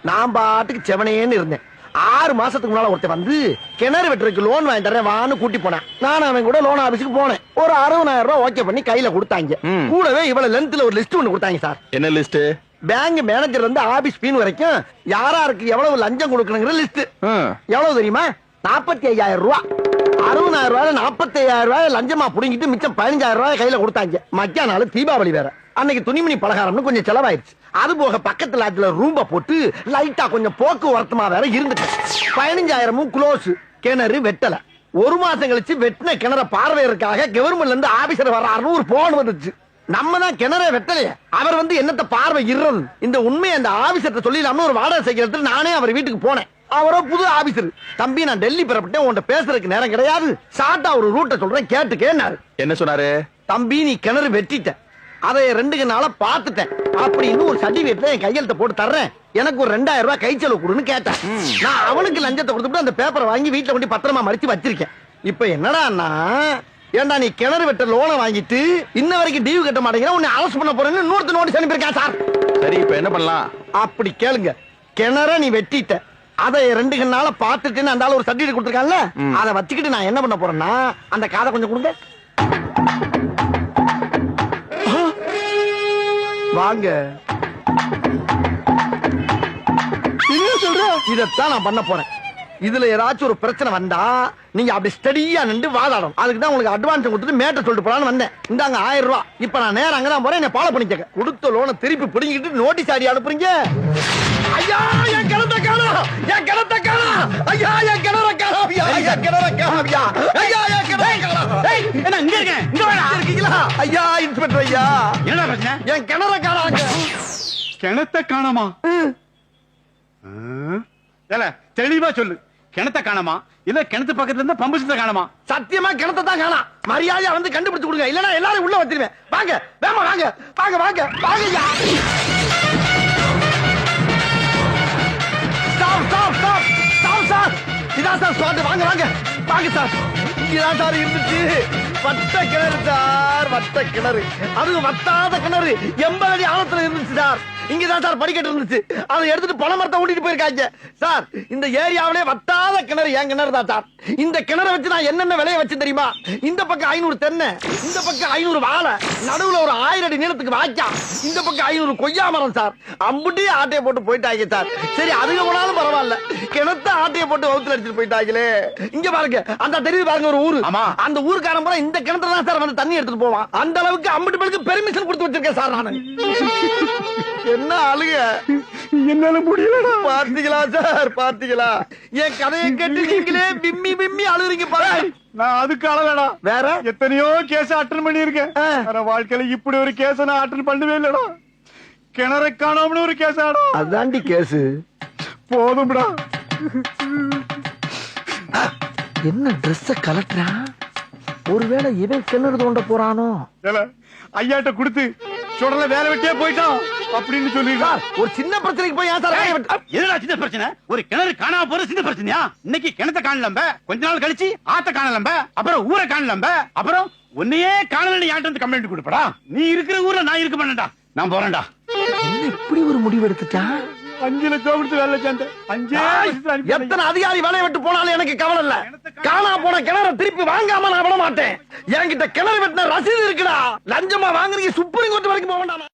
நான் பாட்டுக்கு செவனேன்னு இருந்தேன். 6 மாசத்துக்கு முன்னால ஒருத்தன் வந்து கிணறு வெட்டுறதுக்கு லோன் வாங்கி தரேன் வான்னு கூட்டி போனேன். நானும் அவன் கூட லோன் ஆபீஸ்க்கு போனேன். ஒரு 60,000 ரூபாய் ஓகே பண்ணி கையில கொடுத்தாங்க. கூடவே இவ்வளவு லென்த்ல ஒரு லிஸ்ட் ஒன்னு கொடுத்தாங்க சார். என்ன லிஸ்ட்? பேங்க் மேனேஜர் வந்து ஆபீஸ் பீன் வரைக்கும் யாராருக்கு எவ்வளவு லஞ்சம் கொடுக்கணுங்கிற லிஸ்ட். எவ்வளவு தெரியுமா? 45,000 ரூபாய். 60,000 ரூபாய் 45,000 ரூபாய் லஞ்சமா புடுங்கிட்டு மிச்சம் 15,000 ரூபாய் கையில கொடுத்தாங்க. மக்கிய நாள் தீபாவளி வேற. அன்னைக்கு துணிமணி பலகாரம்னு கொஞ்சம் செலவாயிருச்சு. அது போக பக்கத்துல அதுல ரூம்ப போட்டு லைட்டா கொஞ்சம் போக்குவரத்துமா வேற இருந்துச்சு. 15,000 க்ளோஸ். கிணறு வெட்டல. 1 மாசம் கழிச்சு வெட்டின கிணற பார்வையறதுக்காக கவர்மெண்ட்ல இருந்து ஆபீசர் வர 600 போன் வந்துச்சு. நம்ம தான் கிணறே வெட்டலையே. அவர் வந்து என்னத்த பார்வை இறது. இந்த உண்மையை அந்த ஆபீசர்ட்ட சொல்லிடலாம்னு ஒரு வாடகை சைக்கிள் நானே அவர் வீட்டுக்கு போனேன். அவரோ புது ஆபீசர். தம்பி நான் டெல்லி பெறப்பட்டேன், உன்கிட்ட பேசுறதுக்கு நேரம் கிடையாது, ஷார்ட்டா ஒரு ரூட்டை சொல்றேன் கேட்டுக்கேன்னாரு. என்ன சொன்னாரு? தம்பி நீ கிணறு வெட்டிட்ட, அதை 2 நாளா பாத்துட்டேன் அப்படின்னு ஒரு சர்டிபிகேட்ல என் கையெழுத்த போட்டு தர்றேன், எனக்கு ஒரு 2,000 ரூபாய் கை செலவு கொடுன்னு கேட்டேன். நான் அவனுக்கு லஞ்சத்தை கொடுத்துட்டு அந்த பேப்பரை வாங்கி வீட்டுல கொண்டு பத்திரமா மடிச்சு வச்சிருக்கேன். இப்ப என்னடான்னா, ஏண்டா நீ கிணறு வெட்ட லோனை வாங்கிட்டு இன்ன வரைக்கும் டியூ கட்ட மாட்டேங்கிற, உன்னை அரெஸ்ட் பண்ண போறேன்னு இன்னொருத்த நோட்டீஸ் அனுப்பியிருக்கேன் சார். சரி இப்ப என்ன பண்ணலாம்? அப்படி கேளுங்க. கிணற நீ வெட்டிட்ட, அதை 2 நாளா பாத்துட்டு அந்த ஆளு ஒரு சர்டிபிகேட் கொடுத்துருக்கான்ல, அதை வச்சுக்கிட்டு நான் என்ன பண்ண போறேன்னா, அந்த காதை கொஞ்சம் கொடுங்க. வாங்க. என்ன சொல்ற? இதத்தான் நான் பண்ண போறேன். இதுல ஏதாச்சும் ஒரு பிரச்சனை வந்தா நீங்க அப்படி ஸ்டடியா நின்று வாதாடும். அதுக்கு தான் உங்களுக்கு அட்வான்ஸ் கொடுத்துட்டு மேட்டர் சொல்லிட்டு போலான்னு வந்தேன். இந்தாங்க 1000 ரூபாய். இப்ப நான் நேரம் அங்கதான் போறேன், என்ன ஃபாலோ பண்ணிக்க. கொடுத்த லோனை திருப்பி பிடிங்கிட்டு நோட்டீஸ் ஆடி அனுப்புறீங்க. ஐயா என் கிணத்தை காணோம், என் கிணத்தை காணோம், ஐயா என் கிணற காணோம், ஐயா கிணற காணோம், ஐயா என் கிணற காணோம். ஏய் என்ன இங்க இருக்கேன், இங்க வாடா. இருக்கீங்களா? ஐயா இன்ஸ்பெக்டர் ஐயா. என்ன பிரச்சனை? என் கிணற காணோங்க. கிணத்தை காணோமா? ஏல தெளிவா சொல்லு. கிணத்தை காணோமா இல்ல கிணத்து பக்கத்துல இருந்து பம்பு செட்ட காணோமா? சத்தியமா கிணத்தை தான் காணோம். மரியாதையா வந்து கண்டுபிடிச்சு கொடுங்க, இல்லனா எல்லாரும் உள்ள வச்சிருவேன். வாங்க வேமா வாங்க வாங்க வாங்க வாங்கய்யா. Stop stop stop stop sir. இதான் சார் ஸ்பாட். வாங்க வாங்க வாங்க சார். இதான் சார் இருந்துச்சு. வட்ட கிணறு சார், வட்ட கிணறு. அது வட்டாத கிணறு 80 அடி ஆழத்துல இருந்துச்சு சார். இங்கதான் சார் படிக்கட்டு இருந்துச்சு. அதை எடுத்துட்டு பண மரத்தை ஓட்டிட்டு போயிருக்காங்க சார். இந்த ஏரியாவிலே வட்டாத கிணறு என் கிணறு தான் சார். இந்த கிணறை வச்சு நான் என்னென்ன விளைய வச்சு தெரியுமா? இந்த பக்கம் 500 தென்னை, இந்த பக்கம் 500 வாழை, நடுவுல ஒரு 1000 அடி நீளத்துக்கு வாய்க்கா, இந்த பக்கம் 500 கொய்யா மரம் சார். அம்புட்டி ஆட்டையை போட்டு போயிட்டாங்க சார். சரி அதுக்கு போனாலும் பரவாயில்ல, கிணத்த ஆட்டையை போட்டு வகுத்துல அடிச்சுட்டு போயிட்டாங்களே. இங்க பாருங்க, அந்த தெரியுது பாருங்க ஒரு ஊரு. அந்த ஊருக்காரன் பூரா இந்த கிணத்துல தான் சார் வந்து தண்ணி எடுத்துட்டு போவான். அந்த அளவுக்கு அம்புட்டு பேருக்கு பெர்மிஷன் கொடுத்து வச்சிருக்கேன் சார் நானு. என்ன அழுக? என்னால முடியலடா. பாத்தீங்களா சார், பாத்தீங்களா? என் கதையை கேட்டு நீங்களே விம்மி விம்மி அழுறீங்க பாரு. நான் அதுக்கு அழலடா. வேற எத்தனையோ கேஸ் அட்டன் பண்ணிருக்கேன். வாழ்க்கையில இப்படி ஒரு கேஸ் நான் அட்டன் பண்ணவே இல்லடா. கிணறை காணோம்னு ஒரு கேஸ் ஆடா. அதாண்டி கேஸ். போதும்டா. என்ன ட்ரெஸ் கலட்டுறா? ஒருவேளை இவன் கிணறு தோண்ட போறானோ? ஐயாட்ட கொடுத்து சுடல வேலை வெட்டியே போயிட்டான் அப்படின்னு சொல்லிடுறா. ஒரு சின்ன பிரச்சனைக்கு போய் ஏன் சார்? எதுடா சின்ன பிரச்சனை? ஒரு கிணறு காணாம போற சின்ன பிரச்சனையா? இன்னைக்கு கிணத்தை காணலம்ப, கொஞ்ச நாள் கழிச்சு ஆத்த காணலம்ப, அப்புறம் ஊரை காணலம்ப, அப்புறம் உன்னையே காணலன்னு யார்ட்ட வந்து கம்ப்ளைண்ட் கொடுப்படா. நீ இருக்கிற ஊர்ல நான் இருக்க மாட்டேன்டா. நான் போறேன்டா. என்ன இப்படி ஒரு முடிவு எடுத்துட்டா? 5 லட்சம் கொடுத்து வேலை சேர்ந்த 5 எத்தனை அதிகாரி வேலையை விட்டு போனாலும் எனக்கு கவலை இல்ல. காணா போன கிணற திருப்பி வாங்காம நான் விட மாட்டேன். என்கிட்ட கிணறு வெட்டின ரசீது இருக்குடா. லஞ்சமா வாங்குறீங்க, சுப்ரீம் கோர்ட் வரைக்கும் போக வேண்டாம்.